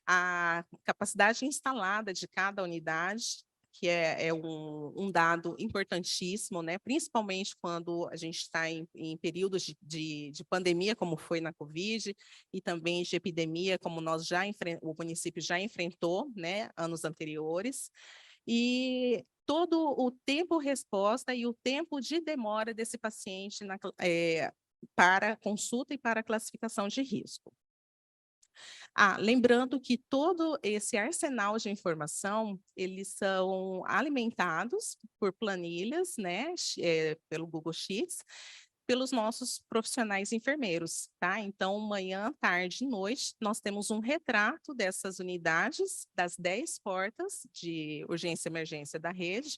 a capacidade instalada de cada unidade, que é um dado importantíssimo, né? Principalmente quando a gente está em períodos de pandemia, como foi na Covid, e também de epidemia, como o município já enfrentou, né, anos anteriores. E todo o tempo-resposta e o tempo de demora desse paciente para consulta e para classificação de risco. Lembrando que todo esse arsenal de informação, eles são alimentados por planilhas, né, pelo Google Sheets, pelos nossos profissionais enfermeiros, tá? Então, manhã, tarde e noite, nós temos um retrato dessas unidades, das 10 portas de urgência e emergência da rede,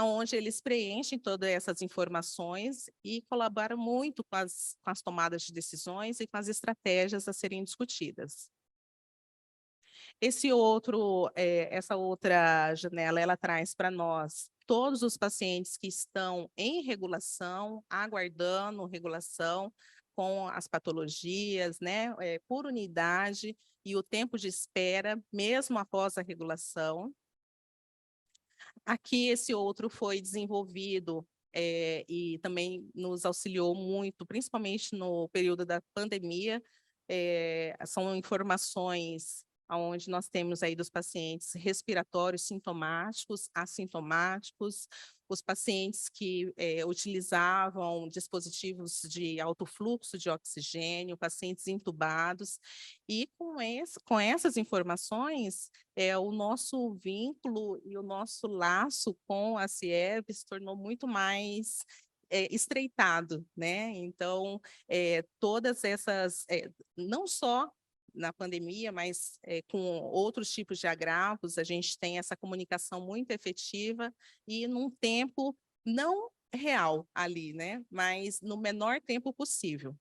onde eles preenchem todas essas informações e colaboram muito com as tomadas de decisões e com as estratégias a serem discutidas. Essa outra janela, ela traz para nós todos os pacientes que estão em regulação, aguardando regulação com as patologias, né, por unidade e o tempo de espera, mesmo após a regulação. Aqui, esse outro foi desenvolvido e também nos auxiliou muito, principalmente no período da pandemia. São informações onde nós temos aí dos pacientes respiratórios sintomáticos, assintomáticos, os pacientes que utilizavam dispositivos de alto fluxo de oxigênio, pacientes intubados, e com essas informações, o nosso vínculo e o nosso laço com a CIEB se tornou muito mais estreitado, né? Então, todas essas, não só na pandemia, mas com outros tipos de agravos, a gente tem essa comunicação muito efetiva e num tempo não real ali, né? Mas no menor tempo possível.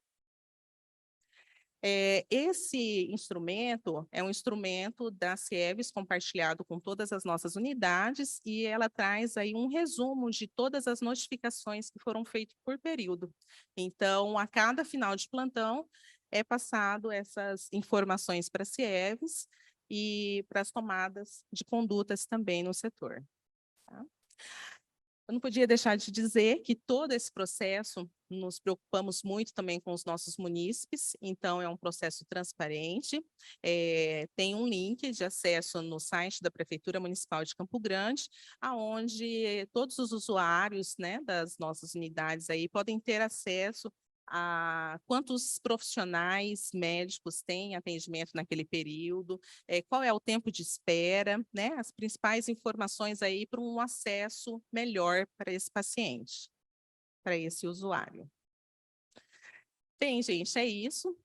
Esse instrumento é um instrumento da CIEBS compartilhado com todas as nossas unidades e ela traz aí um resumo de todas as notificações que foram feitas por período. Então, a cada final de plantão, é passado essas informações para a CIEBS e para as tomadas de condutas também no setor. Tá? Eu não podia deixar de dizer que todo esse processo, nos preocupamos muito também com os nossos munícipes, então é um processo transparente, tem um link de acesso no site da Prefeitura Municipal de Campo Grande, aonde todos os usuários, né, das nossas unidades aí podem ter acesso a quantos profissionais médicos têm atendimento naquele período, qual é o tempo de espera, né? As principais informações aí para um acesso melhor para esse paciente, para esse usuário. Bem, gente, é isso.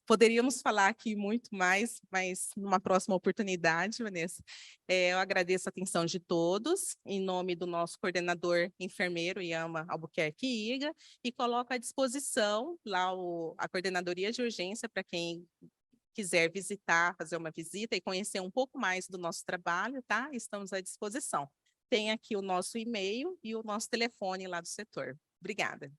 Poderíamos falar aqui muito mais, mas numa próxima oportunidade, Vanessa. Eu agradeço a atenção de todos, em nome do nosso coordenador enfermeiro, Iama Albuquerque Iga, e coloco à disposição lá a coordenadoria de urgência para quem quiser visitar, fazer uma visita e conhecer um pouco mais do nosso trabalho, tá? Estamos à disposição. Tem aqui o nosso e-mail e o nosso telefone lá do setor. Obrigada.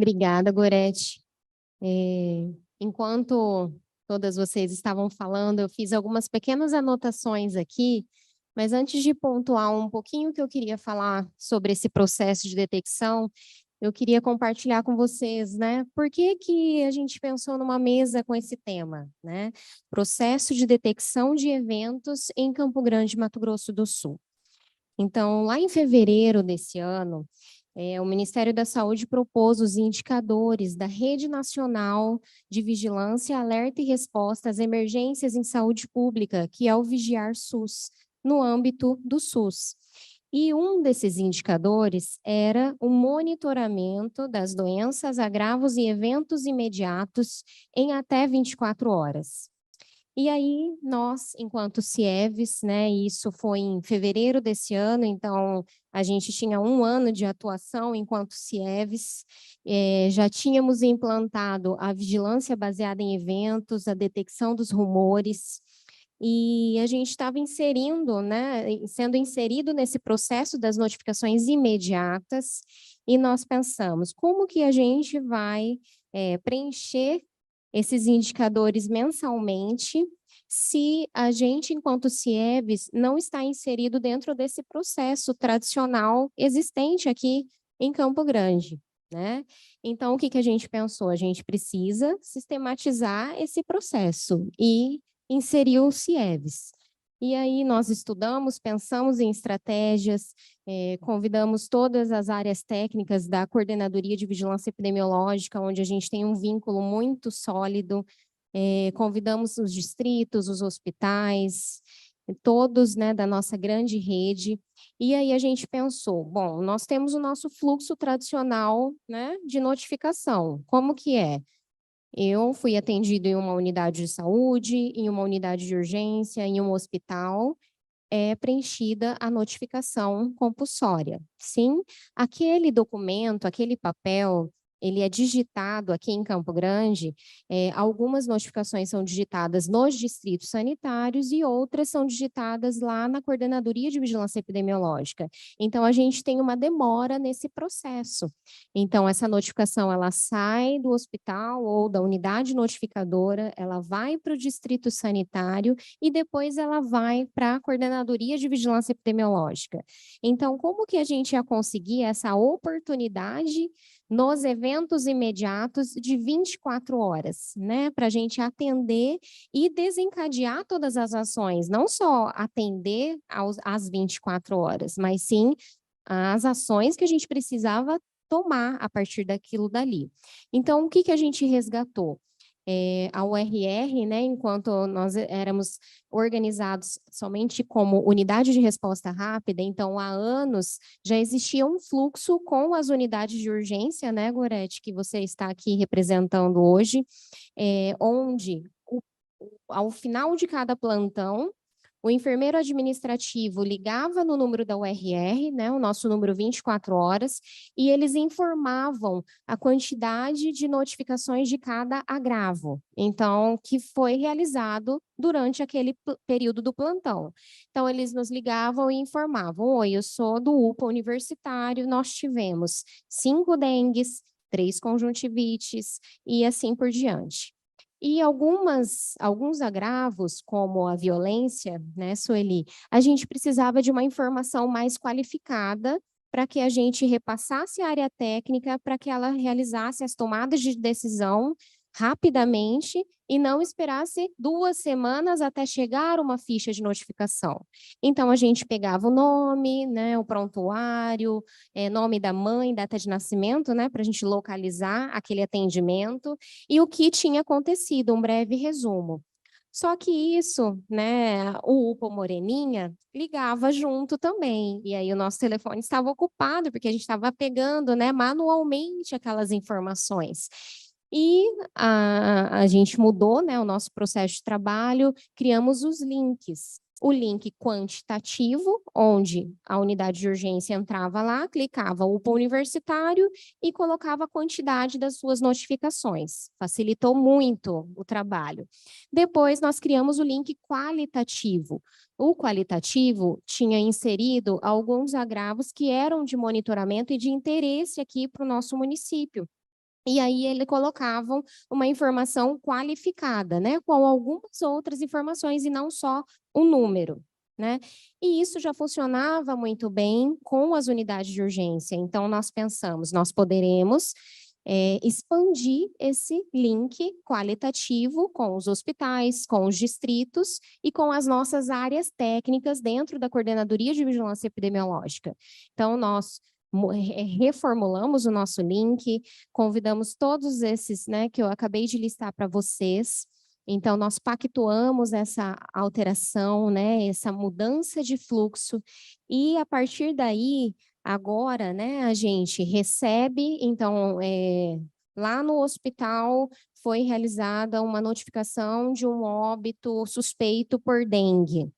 Obrigada, Gorete. enquanto todas vocês estavam falando, eu fiz algumas pequenas anotações aqui, mas antes de pontuar um pouquinho o que eu queria falar sobre esse processo de detecção, eu queria compartilhar com vocês, né? Por que que a gente pensou numa mesa com esse tema, né? Processo de detecção de eventos em Campo Grande, Mato Grosso do Sul. Então, lá em fevereiro desse ano, o Ministério da Saúde propôs os indicadores da Rede Nacional de Vigilância, Alerta e Resposta às Emergências em Saúde Pública, que é o Vigiar SUS, no âmbito do SUS. E um desses indicadores era o monitoramento das doenças, agravos e eventos imediatos em até 24 horas. E aí, nós, enquanto CIEVES, né, isso foi em fevereiro desse ano, então a gente tinha 1 ano de atuação enquanto CIEVES, já tínhamos implantado a vigilância baseada em eventos, a detecção dos rumores, e a gente estava inserindo, né, sendo inserido nesse processo das notificações imediatas, e nós pensamos, como que a gente vai preencher esses indicadores mensalmente, se a gente, enquanto CIEVES, não está inserido dentro desse processo tradicional existente aqui em Campo Grande, né? Então, o que que a gente pensou? A gente precisa sistematizar esse processo e inserir o CIEVES. E aí nós estudamos, pensamos em estratégias, convidamos todas as áreas técnicas da Coordenadoria de Vigilância Epidemiológica, onde a gente tem um vínculo muito sólido, convidamos os distritos, os hospitais, todos, né, da nossa grande rede, e aí a gente pensou, bom, nós temos o nosso fluxo tradicional, né, de notificação, como que é? Eu fui atendido em uma unidade de saúde, em uma unidade de urgência, em um hospital, é preenchida a notificação compulsória. Sim, aquele documento, aquele papel, ele é digitado aqui em Campo Grande, algumas notificações são digitadas nos distritos sanitários e outras são digitadas lá na Coordenadoria de Vigilância Epidemiológica. Então, a gente tem uma demora nesse processo. Então, essa notificação, ela sai do hospital ou da unidade notificadora, ela vai para o distrito sanitário e depois ela vai para a Coordenadoria de Vigilância Epidemiológica. Então, como que a gente ia conseguir essa oportunidade nos eventos imediatos de 24 horas, né? Para a gente atender e desencadear todas as ações, não só atender às 24 horas, mas sim as ações que a gente precisava tomar a partir daquilo dali. Então, o que que a gente resgatou? A URR, né, enquanto nós éramos organizados somente como unidade de resposta rápida, então há anos já existia um fluxo com as unidades de urgência, né, Gorete, que você está aqui representando hoje, onde ao final de cada plantão, o enfermeiro administrativo ligava no número da URR, né, o nosso número 24 horas, e eles informavam a quantidade de notificações de cada agravo, então, que foi realizado durante aquele período do plantão. Então, eles nos ligavam e informavam, oi, eu sou do UPA universitário, nós tivemos 5 dengues, 3 conjuntivites e assim por diante. E alguns agravos, como a violência, né, Sueli, a gente precisava de uma informação mais qualificada para que a gente repassasse a área técnica, para que ela realizasse as tomadas de decisão rapidamente e não esperasse 2 semanas até chegar uma ficha de notificação. Então, a gente pegava o nome, né, o prontuário, nome da mãe, data de nascimento, né, para a gente localizar aquele atendimento e o que tinha acontecido, um breve resumo. Só que isso, né, o UPA Moreninha ligava junto também, e aí o nosso telefone estava ocupado, porque a gente estava pegando, né, manualmente aquelas informações. E a gente mudou, né, o nosso processo de trabalho, criamos os links. O link quantitativo, onde a unidade de urgência entrava lá, clicava o UPA universitário e colocava a quantidade das suas notificações. Facilitou muito o trabalho. Depois, nós criamos o link qualitativo. O qualitativo tinha inserido alguns agravos que eram de monitoramento e de interesse aqui para o nosso município. E aí ele colocavam uma informação qualificada, né, com algumas outras informações e não só o número, né? E isso já funcionava muito bem com as unidades de urgência. Então nós pensamos, nós poderemos expandir esse link qualitativo com os hospitais, com os distritos e com as nossas áreas técnicas dentro da Coordenadoria de Vigilância Epidemiológica. Então, nós reformulamos o nosso link, convidamos todos esses, né, que eu acabei de listar para vocês. Então, nós pactuamos essa alteração, né, essa mudança de fluxo, e a partir daí, agora, né, a gente recebe, então, lá no hospital foi realizada uma notificação de um óbito suspeito por dengue.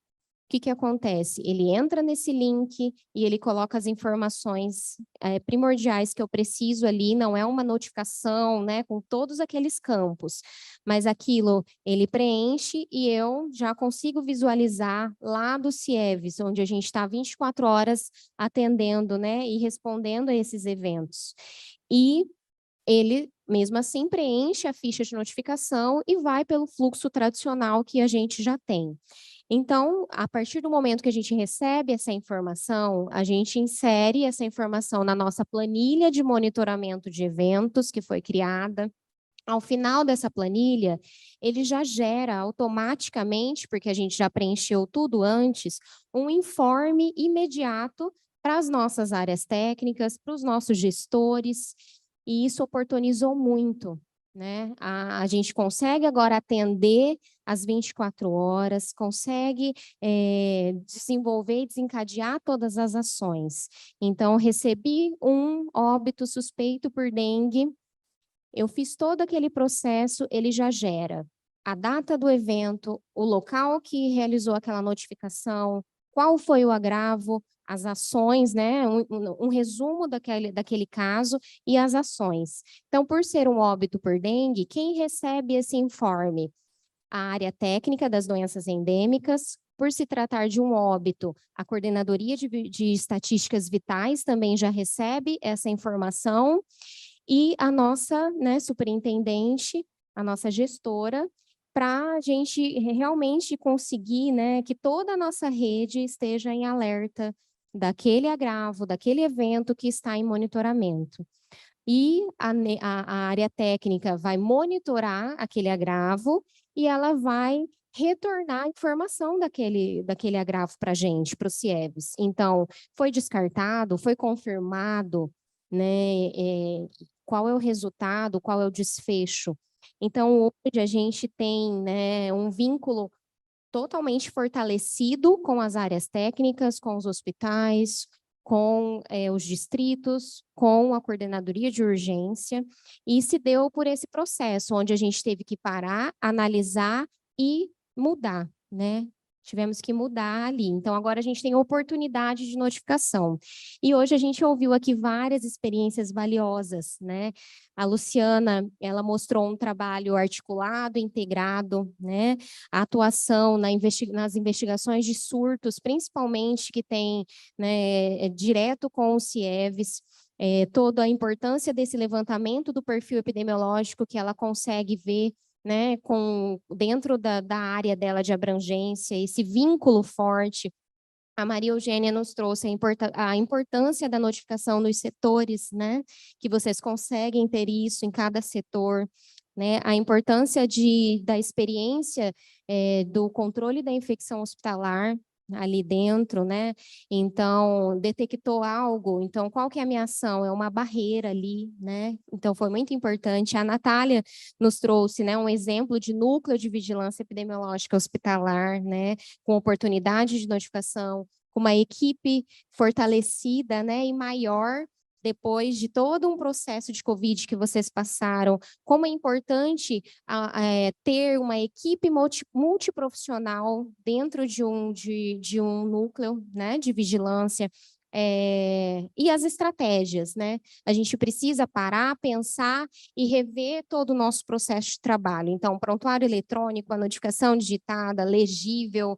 O que acontece? Ele entra nesse link e ele coloca as informações primordiais que eu preciso ali, não é uma notificação, né, com todos aqueles campos, mas aquilo ele preenche e eu já consigo visualizar lá do CIEVS, onde a gente está 24 horas atendendo, né, e respondendo a esses eventos. E ele, mesmo assim, preenche a ficha de notificação e vai pelo fluxo tradicional que a gente já tem. Então, a partir do momento que a gente recebe essa informação, a gente insere essa informação na nossa planilha de monitoramento de eventos que foi criada. Ao final dessa planilha, ele já gera automaticamente, porque a gente já preencheu tudo antes, um informe imediato para as nossas áreas técnicas, para os nossos gestores, e isso oportunizou muito, né? A gente consegue agora atender às 24 horas, consegue desenvolver e desencadear todas as ações. Então, recebi um óbito suspeito por dengue, eu fiz todo aquele processo, ele já gera a data do evento, o local que realizou aquela notificação, qual foi o agravo, as ações, né? Um resumo daquele caso e as ações. Então, por ser um óbito por dengue, quem recebe esse informe? A área técnica das doenças endêmicas. Por se tratar de um óbito, a Coordenadoria de Estatísticas Vitais também já recebe essa informação. E a nossa, né, superintendente, a nossa gestora, para a gente realmente conseguir, né, que toda a nossa rede esteja em alerta daquele agravo, daquele evento que está em monitoramento. E a área técnica vai monitorar aquele agravo e ela vai retornar a informação daquele agravo para a gente, para o CIEVS. Então, foi descartado, foi confirmado, né, qual é o resultado, qual é o desfecho. Então, hoje a gente tem, né, um vínculo totalmente fortalecido com as áreas técnicas, com os hospitais, com os distritos, com a coordenadoria de urgência, e se deu por esse processo, onde a gente teve que parar, analisar e mudar, né? Tivemos que mudar ali. Então, agora a gente tem oportunidade de notificação. E hoje a gente ouviu aqui várias experiências valiosas, né? A Luciana, ela mostrou um trabalho articulado, integrado, né? A atuação nas investigações de surtos, principalmente que tem, né, direto com o CIEVS, toda a importância desse levantamento do perfil epidemiológico que ela consegue ver, né, dentro da área dela de abrangência, esse vínculo forte. A Maria Eugênia nos trouxe a importância da notificação nos setores, né, que vocês conseguem ter isso em cada setor, né, a importância da experiência do controle da infecção hospitalar ali dentro, né? Então, detectou algo, então qual que é a minha ação? É uma barreira ali, né? Então, foi muito importante. A Natália nos trouxe, né, um exemplo de núcleo de vigilância epidemiológica hospitalar, né, com oportunidade de notificação, com uma equipe fortalecida, né, e maior, depois de todo um processo de Covid que vocês passaram, como é importante ter uma equipe multiprofissional dentro de um núcleo, né, de vigilância, e as estratégias, né? A gente precisa parar, pensar e rever todo o nosso processo de trabalho. Então, prontuário eletrônico, a notificação digitada, legível,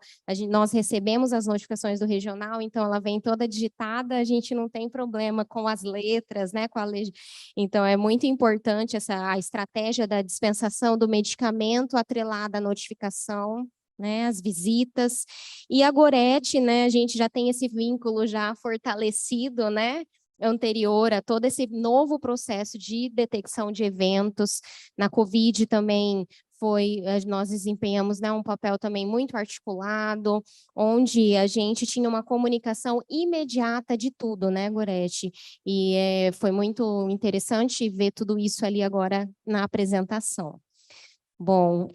nós recebemos as notificações do regional, então ela vem toda digitada, a gente não tem problema com as letras, né? Então, é muito importante a estratégia da dispensação do medicamento atrelada à notificação, né, as visitas, e a Gorete, né, a gente já tem esse vínculo já fortalecido, né, anterior a todo esse novo processo de detecção de eventos. Na Covid também nós desempenhamos, né, um papel também muito articulado, onde a gente tinha uma comunicação imediata de tudo, né, Gorete? E foi muito interessante ver tudo isso ali agora na apresentação. Bom,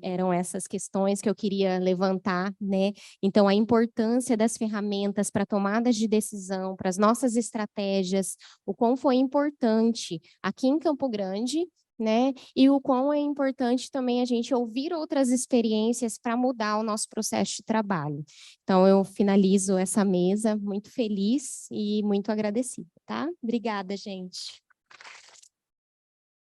eram essas questões que eu queria levantar, né? Então, a importância das ferramentas para tomadas de decisão, para as nossas estratégias, o quão foi importante aqui em Campo Grande, né? E o quão é importante também a gente ouvir outras experiências para mudar o nosso processo de trabalho. Então, eu finalizo essa mesa muito feliz e muito agradecida, tá? Obrigada, gente.